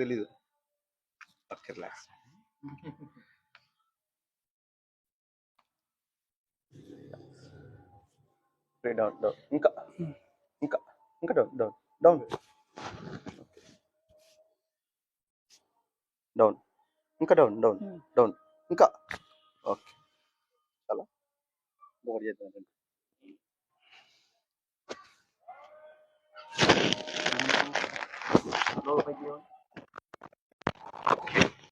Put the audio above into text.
నాకు తెలీదు. Okay, relax. Down down, ఇంకా ఇంకా ఇంకా డౌన్ డౌన్ డౌన్ డౌన్, ఇంకా డౌన్ డౌన్ డౌన్, ఇంకా. ఓకే, చాలా బోర్ చేద్దాం.